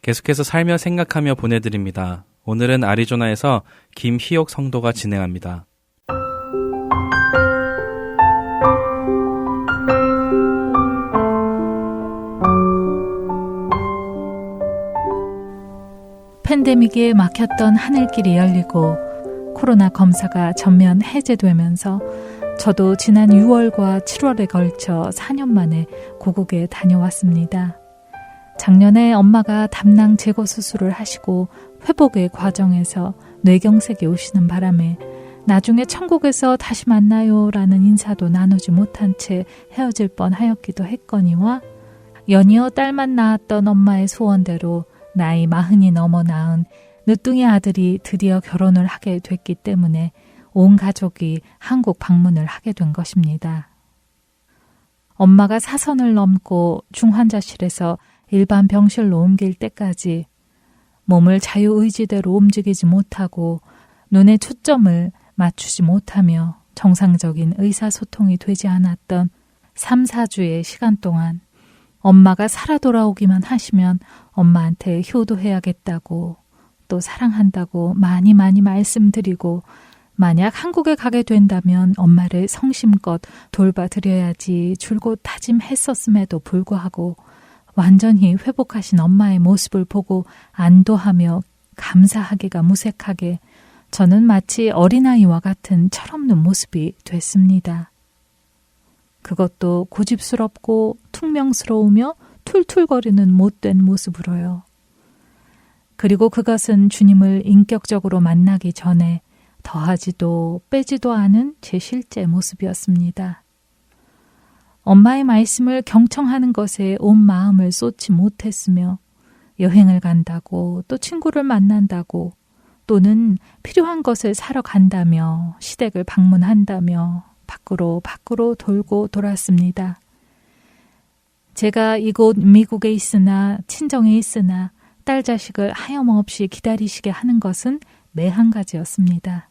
계속해서 살며 생각하며 보내드립니다. 오늘은 아리조나에서 김희옥 성도가 진행합니다. 팬데믹에 막혔던 하늘길이 열리고 코로나 검사가 전면 해제되면서 저도 지난 6월과 7월에 걸쳐 4년 만에 고국에 다녀왔습니다. 작년에 엄마가 담낭 제거 수술을 하시고 회복의 과정에서 뇌경색이 오시는 바람에 나중에 천국에서 다시 만나요 라는 인사도 나누지 못한 채 헤어질 뻔하였기도 했거니와 연이어 딸만 낳았던 엄마의 소원대로 나이 40이 넘어 낳은 늦둥이 아들이 드디어 결혼을 하게 됐기 때문에 온 가족이 한국 방문을 하게 된 것입니다. 엄마가 사선을 넘고 중환자실에서 일반 병실로 옮길 때까지 몸을 자유의지대로 움직이지 못하고 눈에 초점을 맞추지 못하며 정상적인 의사소통이 되지 않았던 3, 4주의 시간 동안 엄마가 살아 돌아오기만 하시면 엄마한테 효도해야겠다고 또 사랑한다고 많이 말씀드리고 만약 한국에 가게 된다면 엄마를 성심껏 돌봐드려야지 줄곧 다짐했었음에도 불구하고 완전히 회복하신 엄마의 모습을 보고 안도하며 감사하기가 무색하게 저는 마치 어린아이와 같은 철없는 모습이 됐습니다. 그것도 고집스럽고 퉁명스러우며 툴툴거리는 못된 모습으로요. 그리고 그것은 주님을 인격적으로 만나기 전에 더하지도 빼지도 않은 제 실제 모습이었습니다. 엄마의 말씀을 경청하는 것에 온 마음을 쏟지 못했으며 여행을 간다고 또 친구를 만난다고 또는 필요한 것을 사러 간다며 시댁을 방문한다며 밖으로 돌고 돌았습니다. 제가 이곳 미국에 있으나 친정에 있으나 딸 자식을 하염없이 기다리시게 하는 것은 매 한 가지였습니다.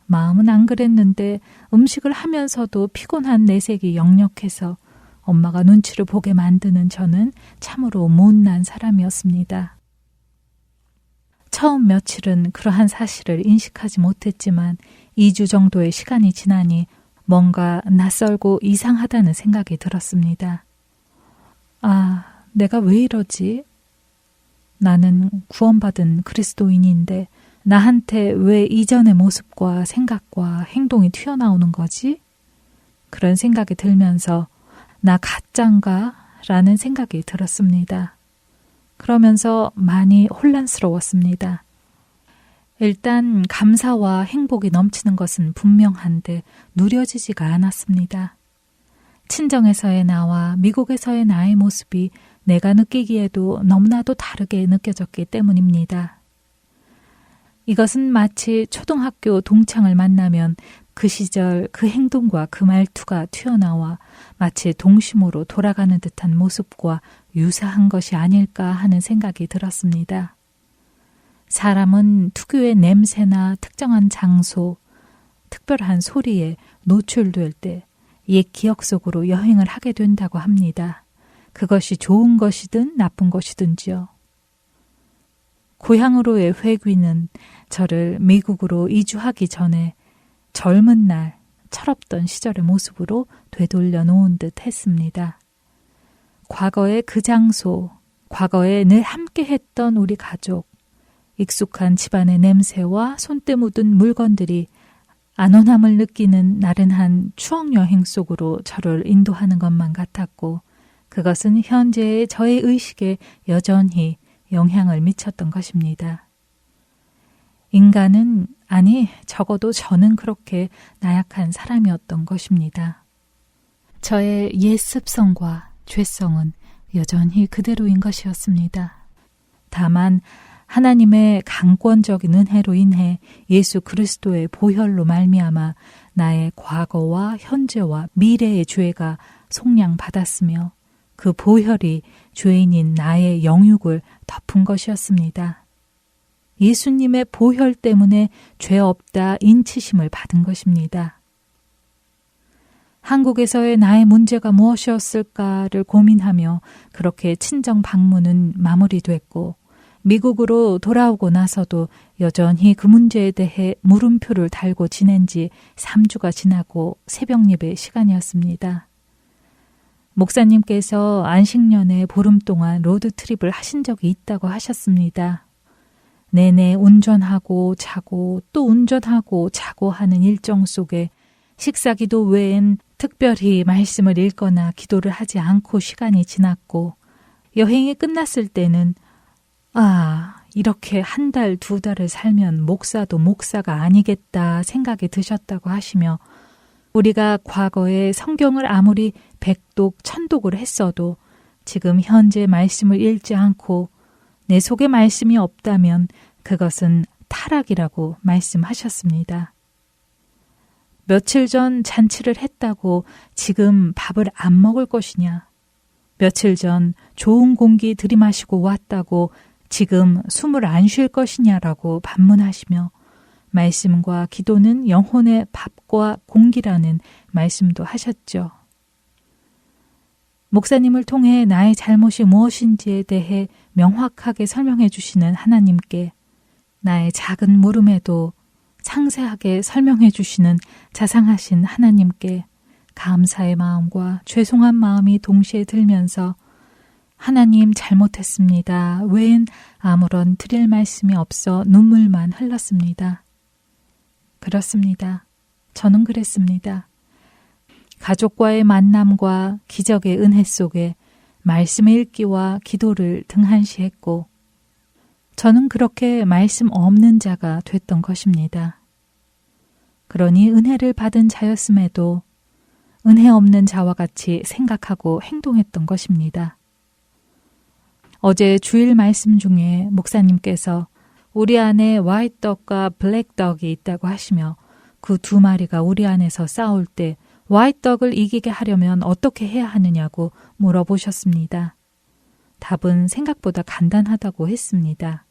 마음은 안 그랬는데 음식을 하면서도 피곤한 내색이 역력해서 엄마가 눈치를 보게 만드는 저는 참으로 못난 사람이었습니다. 처음 며칠은 그러한 사실을 인식하지 못했지만 2주 정도의 시간이 지나니 뭔가 낯설고 이상하다는 생각이 들었습니다. 아, 내가 왜 이러지? 나는 구원받은 그리스도인인데 나한테 왜 이전의 모습과 생각과 행동이 튀어나오는 거지? 그런 생각이 들면서 나 가짠가? 라는 생각이 들었습니다. 그러면서 많이 혼란스러웠습니다. 일단 감사와 행복이 넘치는 것은 분명한데 누려지지가 않았습니다. 친정에서의 나와 미국에서의 나의 모습이 내가 느끼기에도 너무나도 다르게 느껴졌기 때문입니다. 이것은 마치 초등학교 동창을 만나면 그 시절 그 행동과 그 말투가 튀어나와 마치 동심으로 돌아가는 듯한 모습과 유사한 것이 아닐까 하는 생각이 들었습니다. 사람은 특유의 냄새나 특정한 장소, 특별한 소리에 노출될 때 옛 기억 속으로 여행을 하게 된다고 합니다. 그것이 좋은 것이든 나쁜 것이든지요. 고향으로의 회귀는 저를 미국으로 이주하기 전에 젊은 날 철없던 시절의 모습으로 되돌려 놓은 듯 했습니다. 과거의 그 장소, 과거에 늘 함께 했던 우리 가족, 익숙한 집안의 냄새와 손때 묻은 물건들이 안온함을 느끼는 나른한 추억여행 속으로 저를 인도하는 것만 같았고 그것은 현재의 저의 의식에 여전히 영향을 미쳤던 것입니다. 인간은, 아니 적어도 저는 그렇게 나약한 사람이었던 것입니다. 저의 옛 습성과 죄성은 여전히 그대로인 것이었습니다. 다만 하나님의 강권적인 은혜로 인해 예수 그리스도의 보혈로 말미암아 나의 과거와 현재와 미래의 죄가 속량받았으며 그 보혈이 죄인인 나의 영육을 덮은 것이었습니다. 예수님의 보혈 때문에 죄 없다 인치심을 받은 것입니다. 한국에서의 나의 문제가 무엇이었을까를 고민하며 그렇게 친정 방문은 마무리됐고 미국으로 돌아오고 나서도 여전히 그 문제에 대해 물음표를 달고 지낸 지 3주가 지나고 새벽 예배 시간이었습니다. 목사님께서 안식년에 보름 동안 로드트립을 하신 적이 있다고 하셨습니다. 내내 운전하고 자고 또 운전하고 자고 하는 일정 속에 식사기도 외엔 특별히 말씀을 읽거나 기도를 하지 않고 시간이 지났고 여행이 끝났을 때는 이렇게 한 달, 두 달을 살면 목사도 목사가 아니겠다 생각이 드셨다고 하시며 우리가 과거에 성경을 아무리 백독, 천독을 했어도 지금 현재 말씀을 읽지 않고 내 속에 말씀이 없다면 그것은 타락이라고 말씀하셨습니다. 며칠 전 잔치를 했다고 지금 밥을 안 먹을 것이냐? 며칠 전 좋은 공기 들이마시고 왔다고 지금 숨을 안 쉴 것이냐라고 반문하시며 말씀과 기도는 영혼의 밥과 공기라는 말씀도 하셨죠. 목사님을 통해 나의 잘못이 무엇인지에 대해 명확하게 설명해 주시는 하나님께 나의 작은 물음에도 상세하게 설명해 주시는 자상하신 하나님께 감사의 마음과 죄송한 마음이 동시에 들면서 하나님 잘못했습니다. 외엔 아무런 드릴 말씀이 없어 눈물만 흘렀습니다. 그렇습니다. 저는 그랬습니다. 가족과의 만남과 기적의 은혜 속에 말씀의 읽기와 기도를 등한시했고 저는 그렇게 말씀 없는 자가 됐던 것입니다. 그러니 은혜를 받은 자였음에도 은혜 없는 자와 같이 생각하고 행동했던 것입니다. 어제 주일 말씀 중에 목사님께서 우리 안에 화이트떡과 블랙떡이 있다고 하시며 그 두 마리가 우리 안에서 싸울 때 화이트떡을 이기게 하려면 어떻게 해야 하느냐고 물어보셨습니다. 답은 생각보다 간단하다고 했습니다.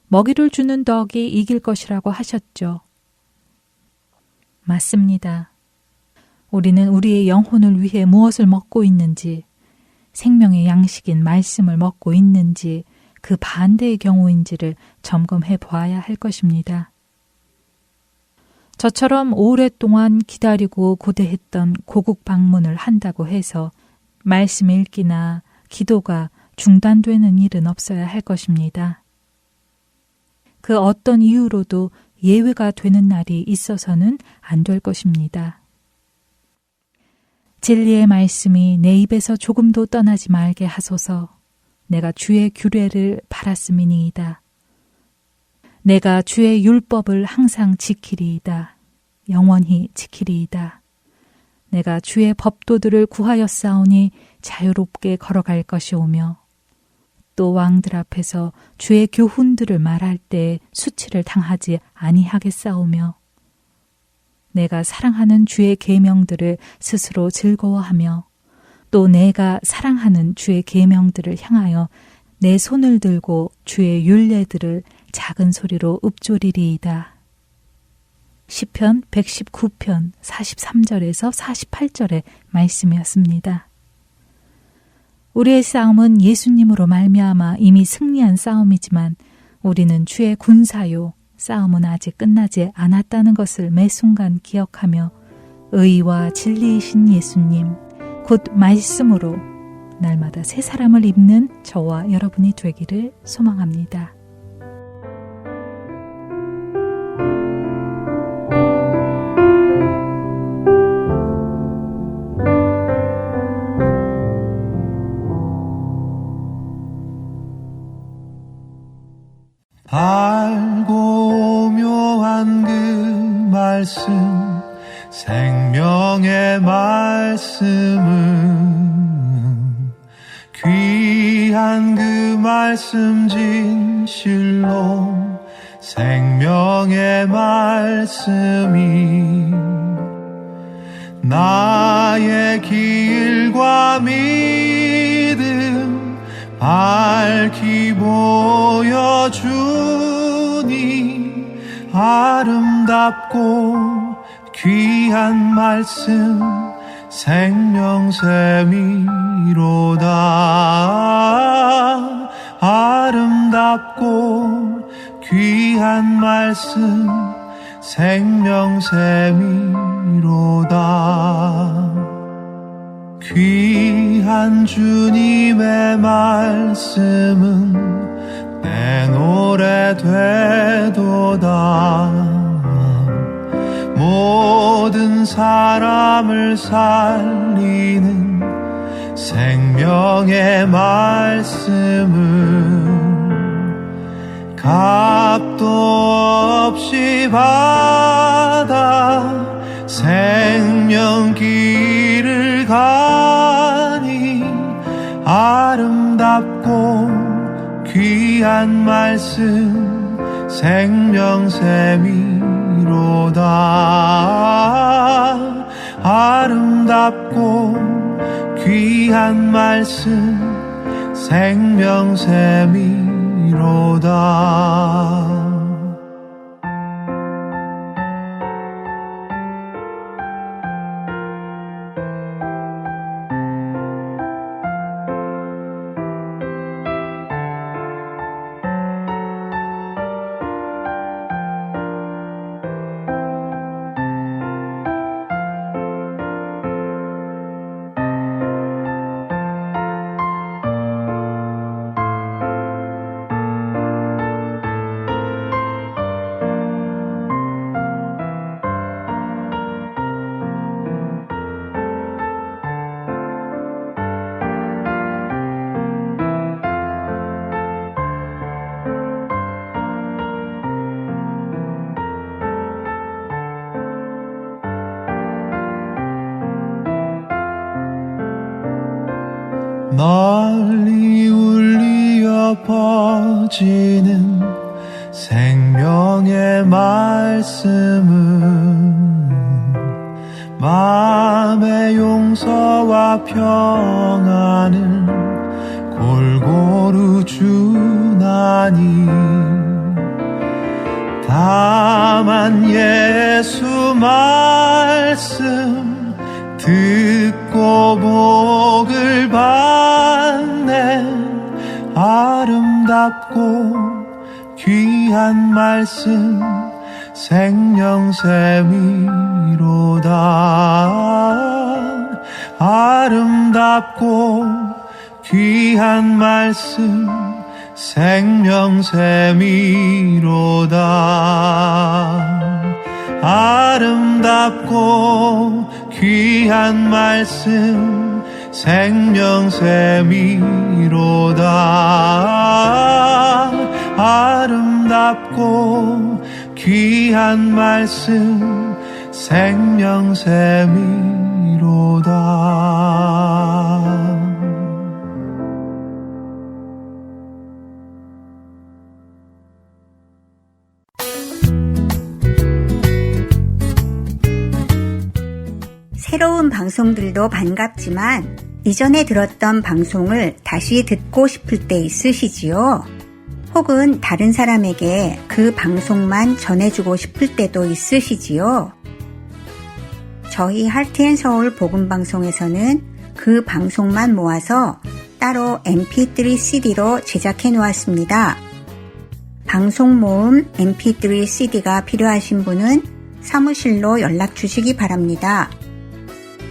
먹이를 주는 떡이 이길 것이라고 하셨죠. 맞습니다. 우리는 우리의 영혼을 위해 무엇을 먹고 있는지, 생명의 양식인 말씀을 먹고 있는지, 그 반대의 경우인지를 점검해 보아야 할 것입니다. 저처럼 오랫동안 기다리고 고대했던 고국 방문을 한다고 해서 말씀 읽기나 기도가 중단되는 일은 없어야 할 것입니다. 그 어떤 이유로도 예외가 되는 날이 있어서는 안 될 것입니다. 진리의 말씀이 내 입에서 조금도 떠나지 말게 하소서. 내가 주의 규례를 바랐음이니이다. 내가 주의 율법을 항상 지키리이다. 영원히 지키리이다. 내가 주의 법도들을 구하였사오니 자유롭게 걸어갈 것이오며 또 왕들 앞에서 주의 교훈들을 말할 때 수치를 당하지 아니하겠사오며 내가 사랑하는 주의 계명들을 스스로 즐거워하며 또 내가 사랑하는 주의 계명들을 향하여 내 손을 들고 주의 율례들을 작은 소리로 읊조리리이다. 시편 119편 43절에서 48절의 말씀이었습니다. 우리의 싸움은 예수님으로 말미암아 이미 승리한 싸움이지만 우리는 주의 군사요. 싸움은 아직 끝나지 않았다는 것을 매 순간 기억하며 의와 진리이신 예수님, 곧 말씀으로 날마다 새 사람을 입는 저와 여러분이 되기를 소망합니다. 알고 묘한 그 말씀 생명의 말씀은 귀한 그 말씀 진실로 생명의 말씀이 나의 길과 믿음 밝히 보여주니 아름답고 귀한 말씀 생명샘이로다. 아름답고 귀한 말씀 생명샘이로다. 귀한 주님의 말씀은 내 노래 되도다. 모든 사람을 살리는 생명의 말씀을 값도 없이 받아 생명길을 가니 아름답고 귀한 말씀 생명샘이로다. 아름답고 귀한 말씀 생명샘이로다. 널리 울리어 퍼지는 생명의 말씀은 마음의 용서와 평안을 골고루 주나니 다만 예수 말씀 듣고 복을 받네. 아름답고 귀한 말씀 생명샘이로다. 아름답고 귀한 말씀 생명샘이로다. 아름답고 귀한 말씀 생명샘이로다. 아름답고 귀한 말씀 생명샘이로다. 새로운 방송들도 반갑지만 이전에 들었던 방송을 다시 듣고 싶을 때 있으시지요? 혹은 다른 사람에게 그 방송만 전해주고 싶을 때도 있으시지요? 저희 할트앤서울 복음방송에서는 그 방송만 모아서 따로 mp3 CD로 제작해 놓았습니다. 방송 모음 mp3 CD가 필요하신 분은 사무실로 연락 주시기 바랍니다.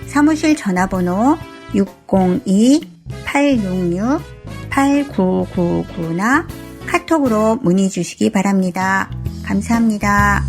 사무실 전화번호 602-866-8999나 카톡으로 문의 주시기 바랍니다. 감사합니다.